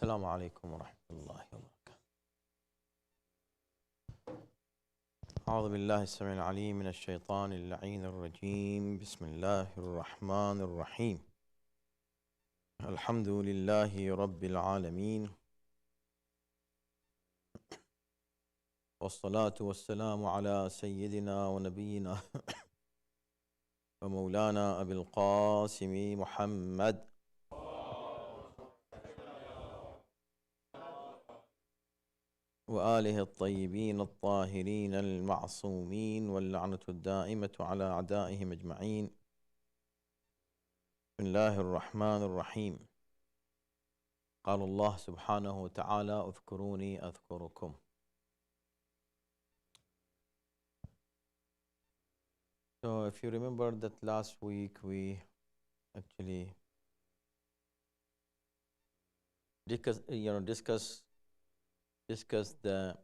السلام عليكم ورحمة الله وبركاته. أعوذ بالله السميع العليم من الشيطان اللعين الرجيم. بسم الله الرحمن الرحيم. الحمد لله رب العالمين، والصلاة والسلام على سيدنا ونبينا ومولانا أبي القاسم محمد وآله الطيبين الطاهرين المعصومين، واللعنة الدائمة على أعدائهم أجمعين. بسم الله الرحمن الرحيم. قال الله سبحانه وتعالى: اذكروني أذكركم. So if you remember that last week we actually discussed the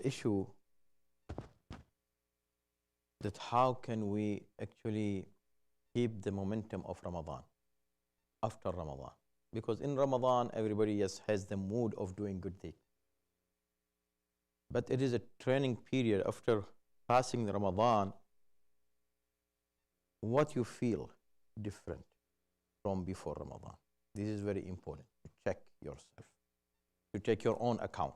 issue that how can we actually keep the momentum of Ramadan after Ramadan, because in Ramadan everybody has the mood of doing good things, but it is a training period after passing the Ramadan. What you feel different from before Ramadan. This is very important to check yourself, to take your own account.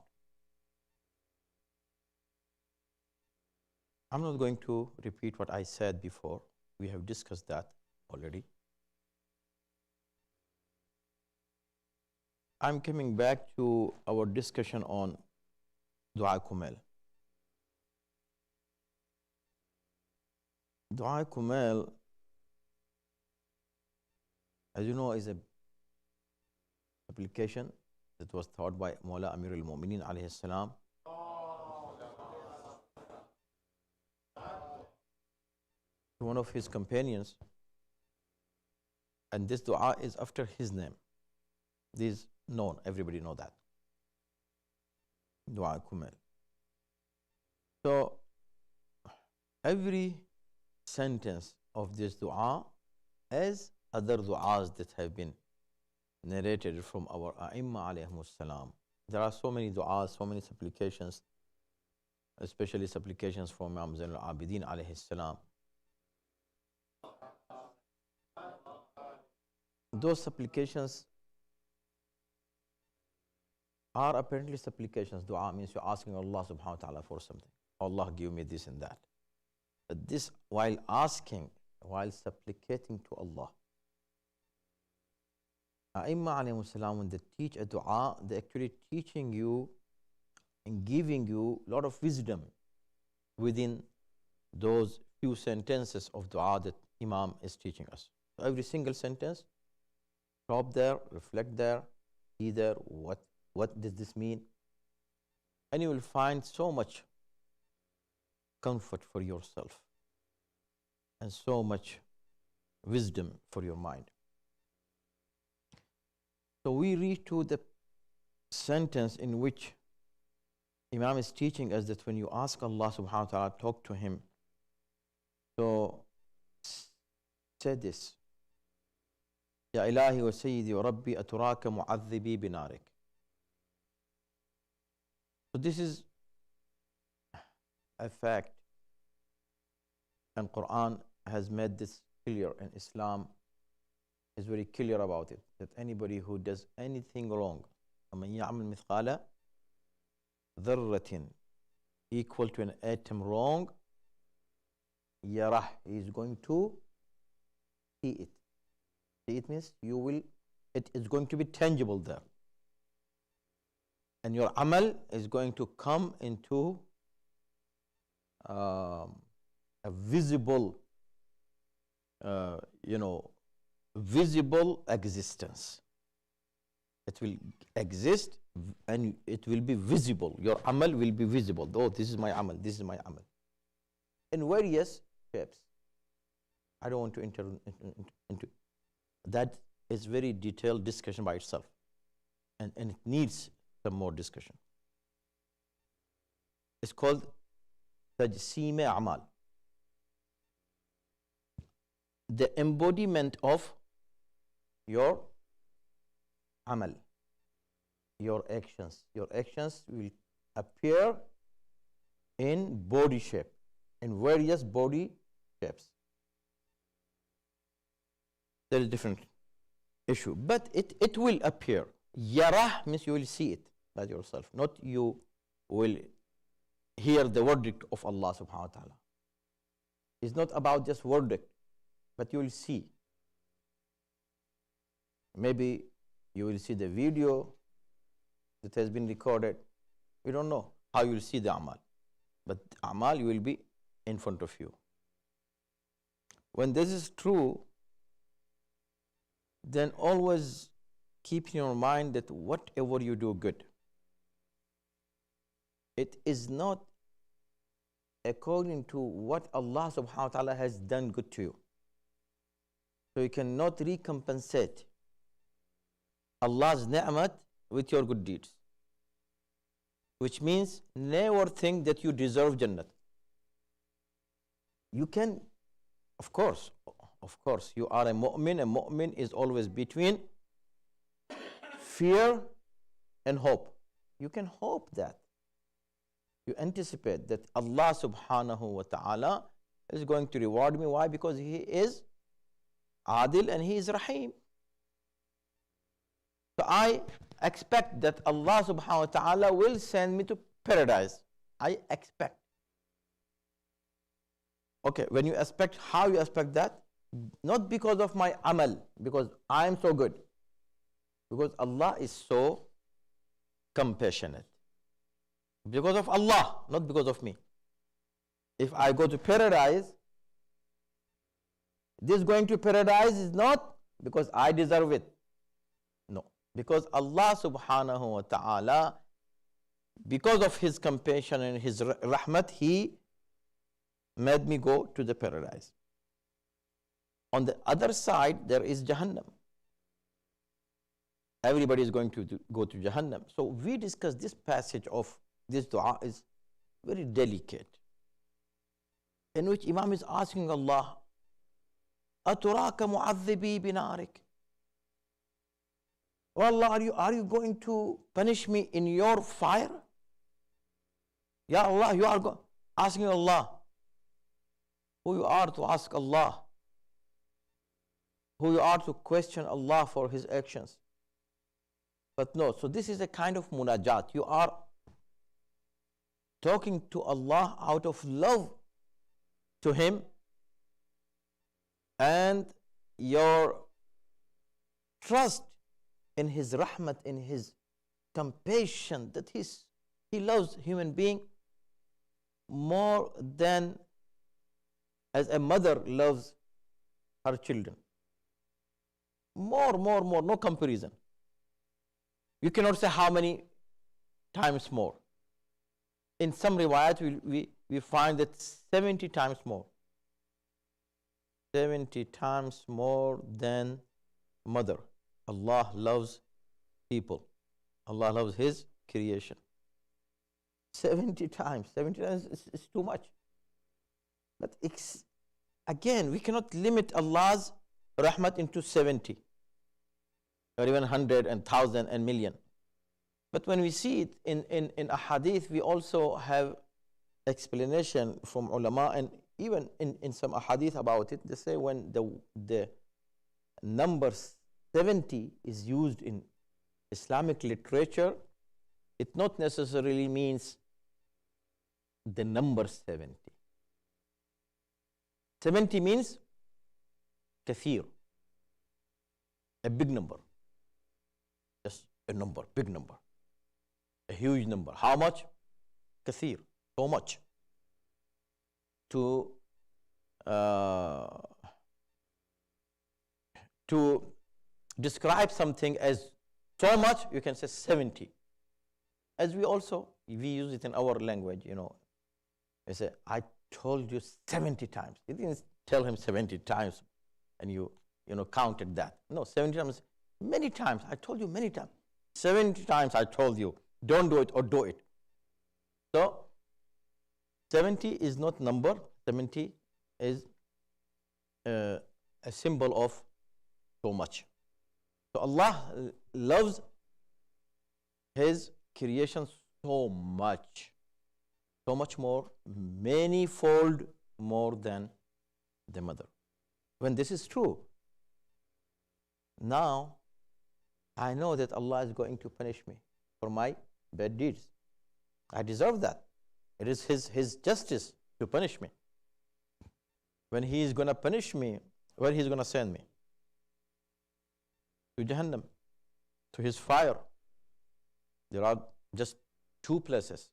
I'm not going to repeat what I said before. We have discussed that already. I'm coming back to our discussion on Dua Kumail. Dua Kumail, as you know, is a application that was taught by Mawla Amir al-Mu'mineen alayhi salam. One of his companions, and this dua is after his name. This is known, everybody know that. Dua Kumail. So every sentence of this dua, as other du'as that have been narrated from our A'imma alayhimus salam. There are so many du'as, so many supplications, especially supplications from Imam Zain al-Abidin alayhi salam. Those supplications are apparently supplications. Dua means you're asking Allah subhanahu wa ta'ala for something. Allah give me this and that. But this, while asking, while supplicating to Allah, A'imma alayhimus salam, when they teach a dua, they're actually teaching you and giving you a lot of wisdom within those few sentences of dua that Imam is teaching us. So every single sentence, stop there, reflect there, see there, what does this mean? And you will find so much comfort for yourself and so much wisdom for your mind. So we reach to the sentence in which Imam is teaching us that when you ask Allah subhanahu wa ta'ala, talk to Him. So say this: Ya ilahi wa sayyidi wa rabbi aturaka mu'adhibi binarik. So this is a fact, and Quran has made this clear, and Islam is very clear about it, that anybody who does anything wrong, وَمَنْ يَعْمَلْ مِثْقَالَ ذَرَّةٍ, equal to an atom wrong, yarah, he is going to see it. See it means it is going to be tangible there. And your amal is going to come into a visible, visible existence. It will exist and it will be visible. Your amal will be visible. Oh, this is my amal, this is my amal. In various shapes. I don't want to enter into that. Is very detailed discussion by itself. And it needs some more discussion. It's called Tajseem A'mal. the embodiment of your amal, your actions. Your actions will appear in body shape, in various body shapes. There is different issue, but it will appear. Yarah means you will see it by yourself, not you will hear the verdict of Allah subhanahu wa ta'ala. It's not about just verdict, but you will see. Maybe you will see the video that has been recorded. We don't know how you will see the amal, but amal will be in front of you. When this is true, then always keep in your mind that whatever you do good, it is not according to what Allah subhanahu wa ta'ala has done good to you. So you cannot recompensate Allah's ni'mat with your good deeds, which means never think that you deserve Jannat. You can, of course, you are a mu'min. A mu'min is always between fear and hope. You can hope that. You anticipate that Allah subhanahu wa ta'ala is going to reward me. Why? Because He is Adil and He is Rahim. So I expect that Allah subhanahu wa ta'ala will send me to paradise. I expect. Okay, when you expect, how you expect that? Not because of my amal, because I am so good. Because Allah is so compassionate. Because of Allah, not because of me. If I go to paradise, this going to paradise is not because I deserve it. No. Because Allah subhanahu wa ta'ala, because of His compassion and His rahmat, He made me go to the paradise. On the other side, there is Jahannam. Everybody is going to go to Jahannam. So we discussed this passage of this dua is very delicate, in which Imam is asking Allah, أَتُرَاكَ مُعَذِّبِي بِنَارِكَ? Oh Allah, are you going to punish me in your fire? Ya Allah, you are asking Allah. Who you are to ask Allah? Who you are to question Allah for His actions? But no, so this is a kind of munajat. You are talking to Allah out of love to Him, and your trust in His rahmat, in His compassion, that He loves human being more than as a mother loves her children. More, no comparison. You cannot say how many times more. In some riwayat, we find that 70 times more. 70 times more than mother. Allah loves people. Allah loves His creation. 70 times. 70 times is too much. But again, we cannot limit Allah's rahmat into 70 or even 100 and 1,000 and million. But when we see it in a hadith, we also have explanation from ulama, and even in some hadith about it. They say when the number 70 is used in Islamic literature, it not necessarily means the number 70. 70 means kathir, a big number. Just a number, big number. A huge number. How much? Kathir, so much. To describe something as so much, you can say 70. As we use it in our language, we say, I told you 70 times. You didn't tell him 70 times and you counted that. No, 70 times, many times. I told you many times. 70 times I told you, don't do it or do it. So 70 is not number. 70 is a a symbol of so much. So Allah loves His creation so much more, many-fold more than the mother. When this is true, now I know that Allah is going to punish me for my bad deeds. I deserve that. It is His justice to punish me. When He is going to punish me, where He is going to send me? To Jahannam, to His fire. There are just two places,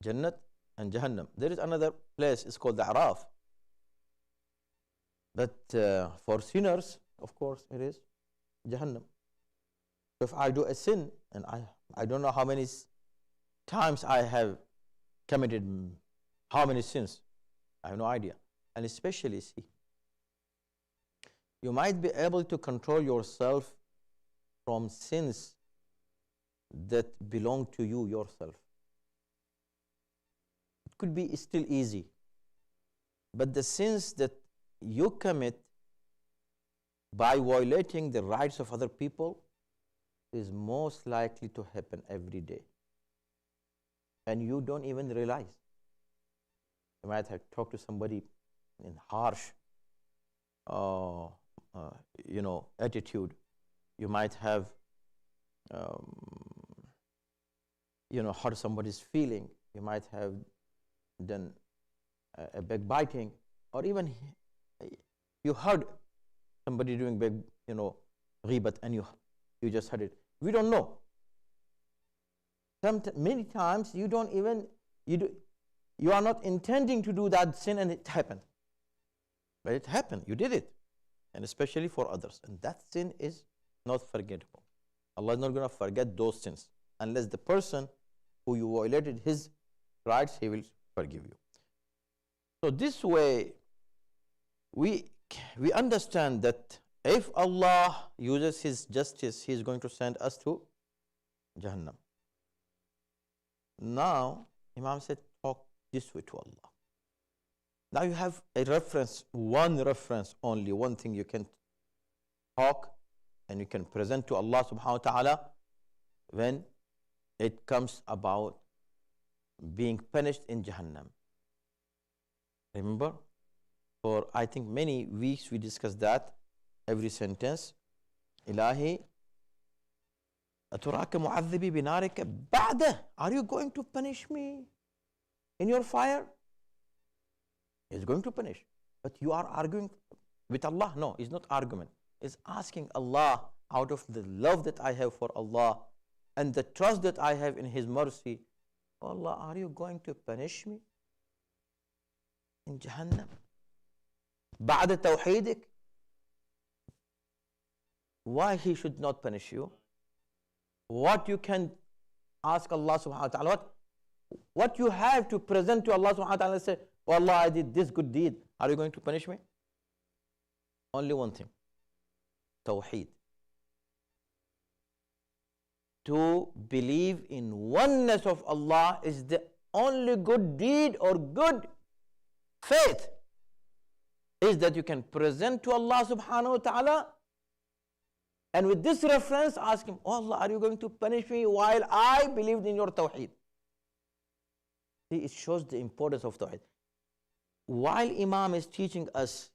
Jannat and Jahannam. There is another place, it's called the Araf. But for sinners, of course, it is Jahannam. So if I do a sin, and I don't know how many times I have committed how many sins, I have no idea. And especially, see, you might be able to control yourself from sins that belong to you yourself. It could be still easy. But the sins that you commit by violating the rights of other people is most likely to happen every day. And you don't even realize. You might have talked to somebody in harsh, attitude. You might have, hurt somebody's feeling. You might have done a backbiting, or even you heard somebody doing ghibat, and you just heard it. We don't know. Many times you don't even, you are not intending to do that sin, and it happened. But it happened, you did it. And especially for others. And that sin is not forgettable. Allah is not going to forget those sins. Unless the person who you violated his rights, He will forgive you. So this way, we understand that if Allah uses His justice, He is going to send us to Jahannam. Now, Imam said, talk this way to Allah. Now you have a reference, one reference only, one thing you can talk and you can present to Allah subhanahu wa ta'ala when it comes about being punished in Jahannam. Remember, for I think many weeks we discussed that, every sentence. Ilahi, aturaka mu'adhibi binarika ba'da. Are you going to punish me in your fire? He's going to punish. But you are arguing with Allah? No, it's not argument. It's asking Allah, out of the love that I have for Allah and the trust that I have in His mercy, oh Allah, are you going to punish me in Jahannam? Ba'da tawheedik? Why He should not punish you? What you can ask Allah subhanahu wa ta'ala, what you have to present to Allah subhanahu wa ta'ala and say, oh Allah, I did this good deed. Are you going to punish me? Only one thing. Tawheed. To believe in oneness of Allah is the only good deed or good faith, is that you can present to Allah subhanahu wa ta'ala, and with this reference ask Him, oh Allah, are you going to punish me while I believed in your Tawheed? See, it shows the importance of Tawheed. While Imam is teaching us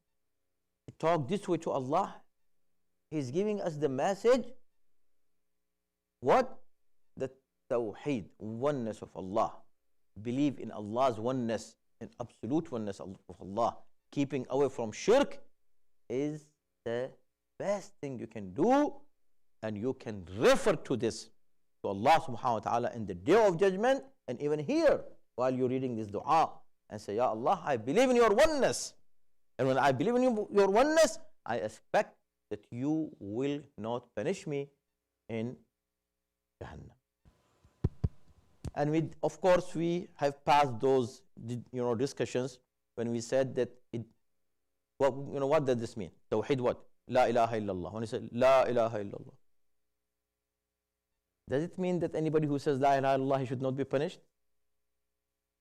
to talk this way to Allah, he's giving us the message, what? The Tawheed, oneness of Allah. Believe in Allah's oneness, in absolute oneness of Allah. Keeping away from shirk is the best thing you can do, and you can refer to this to Allah subhanahu wa ta'ala in the day of judgment, and even here while you're reading this dua, and say, Ya Allah, I believe in your oneness. And when I believe in your oneness, I expect that you will not punish me in Jahannam. And of course, we have passed those discussions when we said that what does this mean? Tawheed what? La ilaha illallah. When you say La ilaha illallah, does it mean that anybody who says La ilaha illallah, he should not be punished?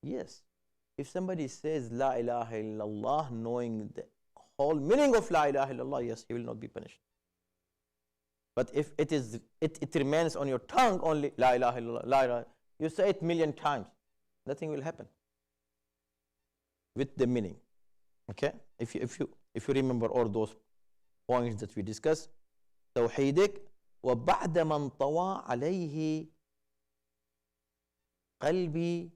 Yes. If somebody says La ilaha illallah knowing the whole meaning of La ilaha illallah, yes, he will not be punished. But if it remains on your tongue only, La ilaha illallah, La ilaha, you say it 1,000,000 times, nothing will happen with the meaning. Okay? If you remember all those points that we discussed, توحيدك وبعد من طوى عليه قلبي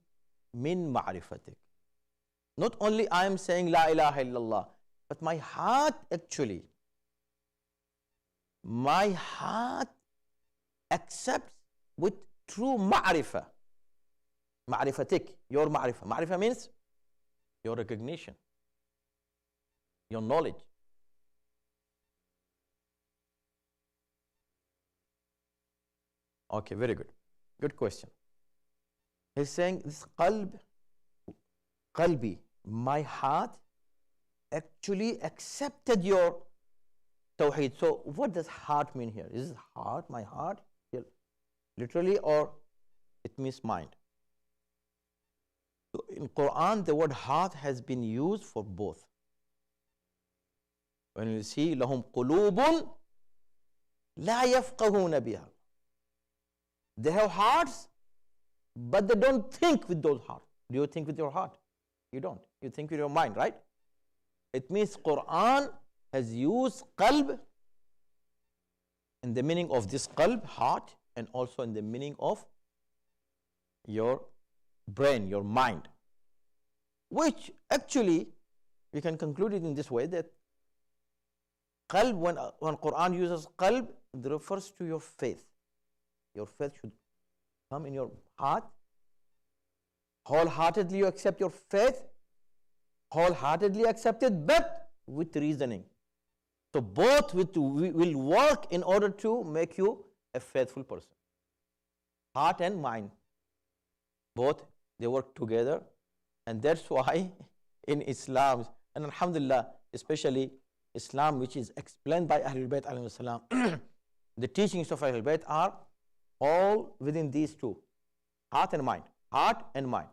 من معرفتك. Not only I am saying La ilaha illallah, but my heart actually, my heart accepts with true ma'rifah. Ma'rifatik, your ma'rifah. Ma'rifah means your recognition, your knowledge. Okay, very good. Good question. He's saying this qalbi, my heart actually accepted your tawheed. So what does heart mean here? Is it heart, my heart, here, literally, or it means mind? So in Quran, the word heart has been used for both. When you see lahum qulubun la yafqahuna biha, they have hearts, but they don't think with those hearts. Do you think with your heart? You don't. You think with your mind, right? It means Quran has used qalb in the meaning of this qalb, heart, and also in the meaning of your brain, your mind. Which actually, we can conclude it in this way, that qalb, when Quran uses qalb, it refers to your faith. Your faith should come in your heart. Wholeheartedly you accept your faith. Wholeheartedly accept it, but with reasoning. So both will work in order to make you a faithful person. Heart and mind, both, they work together. And that's why in Islam, and alhamdulillah, especially Islam, which is explained by Ahlul Bayt alayhi salam, the teachings of Ahlul Bayt are all within these two, heart and mind. Heart and mind.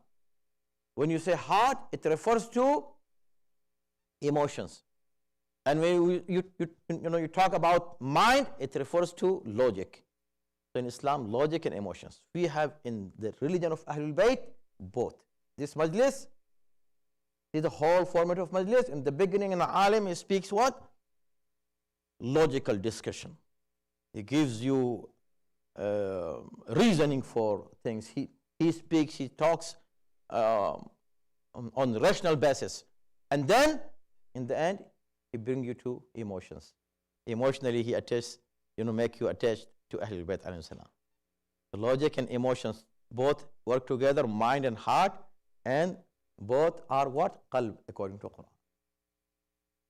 When you say heart, it refers to emotions. And when you talk about mind, it refers to logic. So in Islam, logic and emotions. We have in the religion of Ahlul Bayt both. This majlis is the whole format of majlis. In the beginning, in the alim, he speaks what? Logical discussion. He gives you reasoning for things. He speaks, he talks on rational basis. And then, in the end, he brings you to emotions. Emotionally, he attests, make you attached to Ahlul Bayt alayhi salam. The logic and emotions both work together, mind and heart, and both are what? Qalb, according to Quran.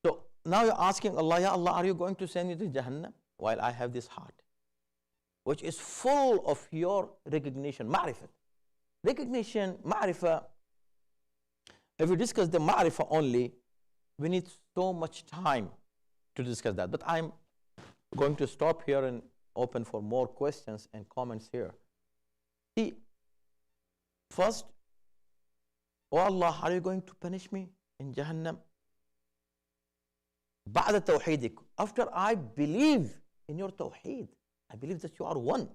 So now you're asking Allah, Ya Allah, are you going to send me to Jahannam while I have this heart, which is full of your recognition, ma'rifat. Recognition, ma'rifah. If we discuss the ma'rifah only, we need so much time to discuss that. But I'm going to stop here and open for more questions and comments here. See, first, oh Allah, are you going to punish me in Jahannam? بعد توحيدك, after I believe in your tawheed, I believe that you are one.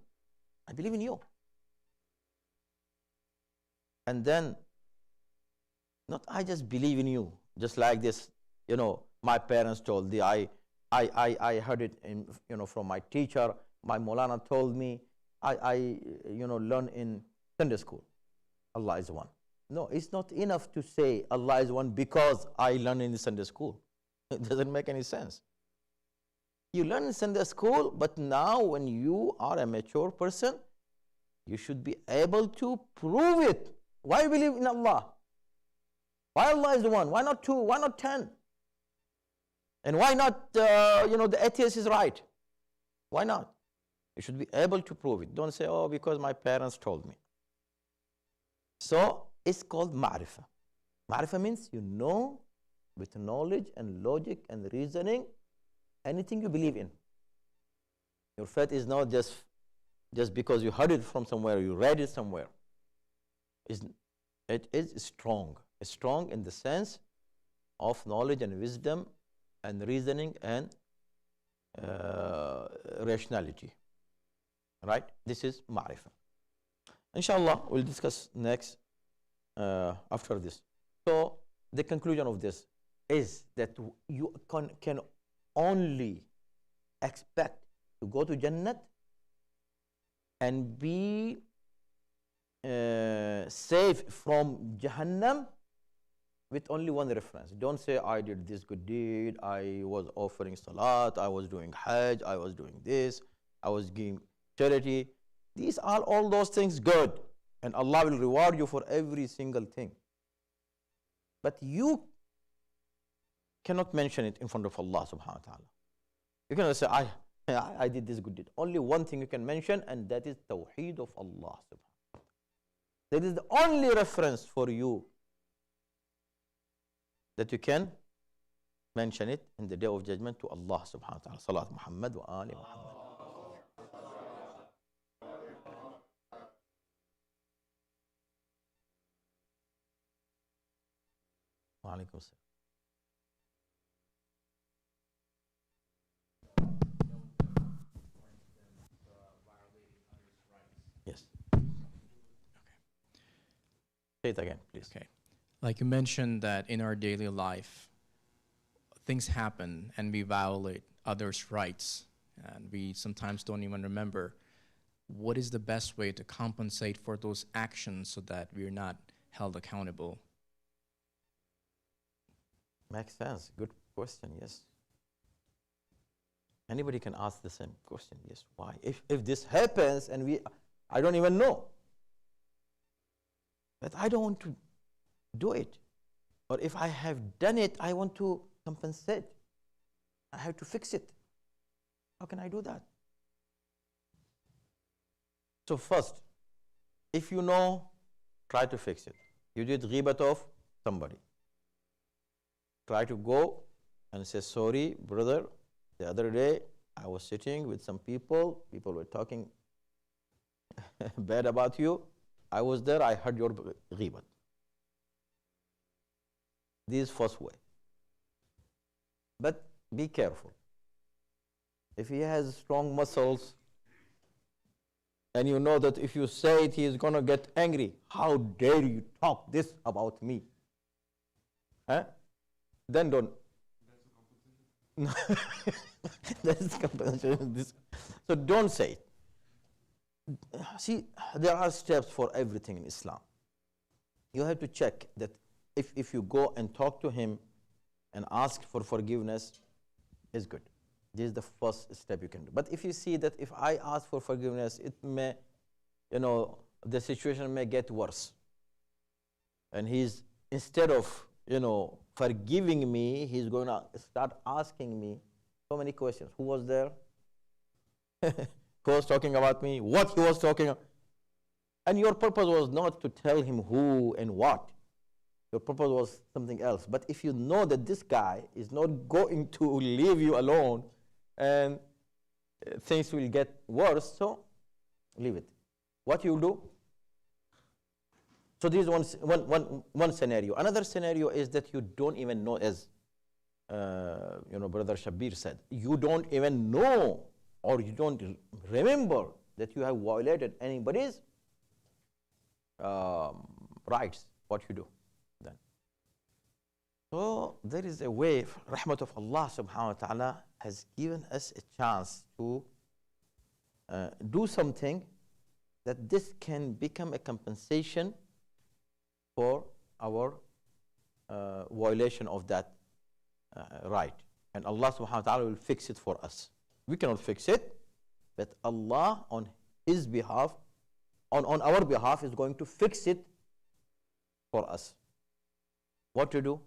I believe in you. And then, not I just believe in you, just like this, my parents told me, I heard it from my teacher, my Maulana told me, I learned in Sunday school. Allah is one. No, it's not enough to say Allah is one because I learned in Sunday school. It doesn't make any sense. You learn in Sunday school, but now when you are a mature person, you should be able to prove it. Why believe in Allah? Why Allah is the one? Why not 2? Why not 10? And why not, the atheist is right? Why not? You should be able to prove it. Don't say, oh, because my parents told me. So, it's called ma'rifah. Ma'rifah means you know with knowledge and logic and reasoning anything you believe in. Your faith is not just because you heard it from somewhere, you read it somewhere. It is strong. It's strong in the sense of knowledge and wisdom and reasoning and rationality. Right? This is ma'rifah. Inshallah, we'll discuss next after this. So the conclusion of this is that you can only expect to go to Jannah and be safe from Jahannam with only one reference. Don't say, I did this good deed, I was offering salat, I was doing hajj, I was doing this, I was giving charity. These are all those things good, and Allah will reward you for every single thing. But you cannot mention it in front of Allah subhanahu wa ta'ala. You cannot say, I did this good deed. Only one thing you can mention, and that is Tawheed of Allah subhanahu wa ta'ala. That is the only reference for you that you can mention it in the Day of Judgment to Allah subhanahu wa ta'ala. Salat Muhammad wa Ali Muhammad. Wa alaikum assalam. Yes. Okay. Say it again, please. Okay. Like you mentioned that in our daily life, things happen and we violate others' rights, and we sometimes don't even remember. What is the best way to compensate for those actions so that we're not held accountable? Makes sense. Good question, yes. Anybody can ask the same question, yes. Why? If this happens and I don't even know, but I don't want to do it. Or if I have done it, I want to compensate. I have to fix it. How can I do that? So first, if you know, try to fix it. You did ghibat of somebody. Try to go and say, sorry, brother, the other day I was sitting with some people were talking bad about you. I was there, I heard your ghibat. This is first way. But be careful. If he has strong muscles, and you know that if you say it, he is going to get angry. How dare you talk this about me? Then don't. That's compensation. So don't say it. See, there are steps for everything in Islam. You have to check that if you go and talk to him and ask for forgiveness, is good. This is the first step you can do. But if you see that if I ask for forgiveness, it may, the situation may get worse. And he's, instead of, forgiving me, he's going to start asking me so many questions. Who was there? Who was talking about me? What he was talking about? And your purpose was not to tell him who and what. Your purpose was something else. But if you know that this guy is not going to leave you alone and things will get worse, so leave it. What you do? So this is one scenario. Another scenario is that you don't even know, as Brother Shabir said, you don't even know or you don't remember that you have violated anybody's rights. What you do then? So there is a way. Rahmat of Allah subhanahu wa ta'ala has given us a chance to do something that this can become a compensation for our violation of that right. And Allah subhanahu wa ta'ala will fix it for us. We cannot fix it, but Allah on His behalf, on our behalf, is going to fix it for us. What to do?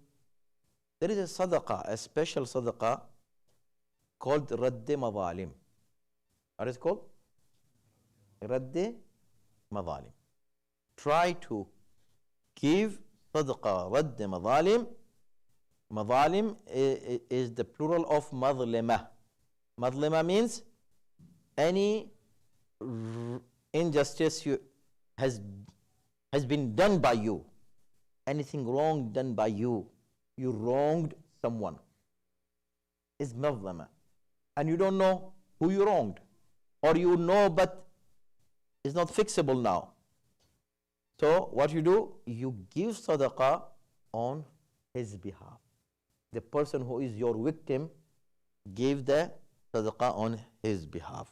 There is a sadaqah, a special sadaqah called Radde Mazalim. What is it called? Radde Mazalim. Try to give sadaqah Radde Mazalim. Mazalim is the plural of Mazlima. Mazlima means any injustice has been done by you. Anything wrong done by you. You wronged someone. is mazlama. And you don't know who you wronged. Or you know, but it's not fixable now. So what you do, you give sadaqah on his behalf. The person who is your victim, give the sadaqah on his behalf.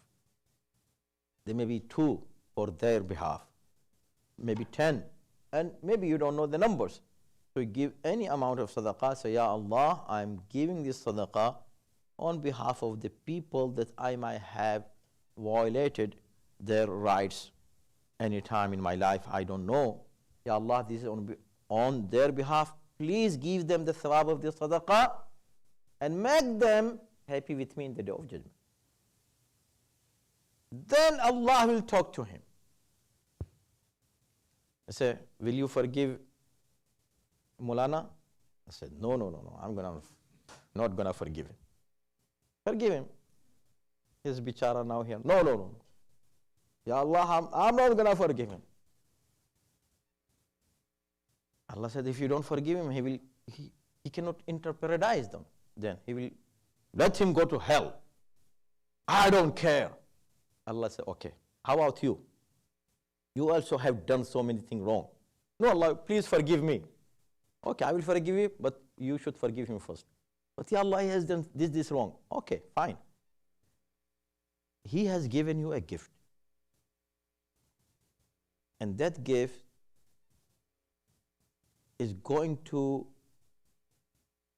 There may be 2 for their behalf, maybe 10, and maybe you don't know the numbers. So you give any amount of sadaqah, say, Ya Allah, I'm giving this sadaqah on behalf of the people that I might have violated their rights any time in my life. I don't know. Ya Allah, this is on their behalf. Please give them the thawab of this sadaqah and make them happy with me in the day of judgment. Then Allah will talk to him. I say, will you forgive Mulana? I said, no, I'm not gonna forgive him. Forgive him. He's bichara now here. No. Ya Allah, I'm not gonna forgive him. Allah said, if you don't forgive him, he cannot enter paradise then. He will let him go to hell. I don't care. Allah said, okay, how about you? You also have done so many things wrong. No, Allah, please forgive me. Okay, I will forgive you, but you should forgive him first. But Ya Allah, he has done this wrong. Okay, fine. He has given you a gift. And that gift is going to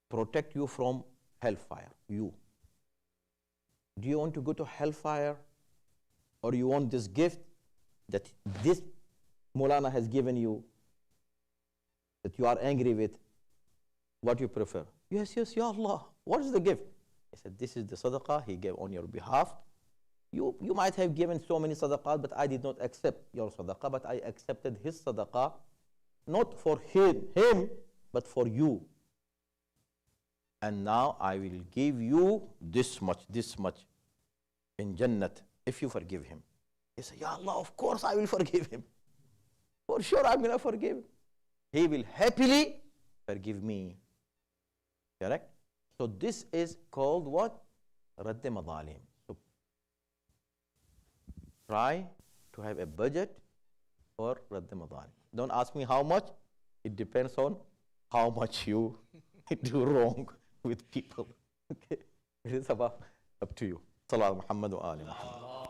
protect you from hellfire. You. Do you want to go to hellfire, or you want this gift that this Maulana has given you, that you are angry with? What do you prefer? Yes, Ya Allah. What is the gift? He said, this is the sadaqah he gave on your behalf. You might have given so many sadaqah, but I did not accept your sadaqah, but I accepted his sadaqah, not for him, but for you. And now I will give you this much in Jannat if you forgive him. He said, Ya Allah, of course I will forgive him. For sure I'm going to forgive him. He will happily forgive me. Correct? So this is called what? Radd Madalim. So try to have a budget for Radd Madalim. Don't ask me how much. It depends on how much you do wrong with people. Okay? It is up to you. Salam Muhammad wa ali Muhammad.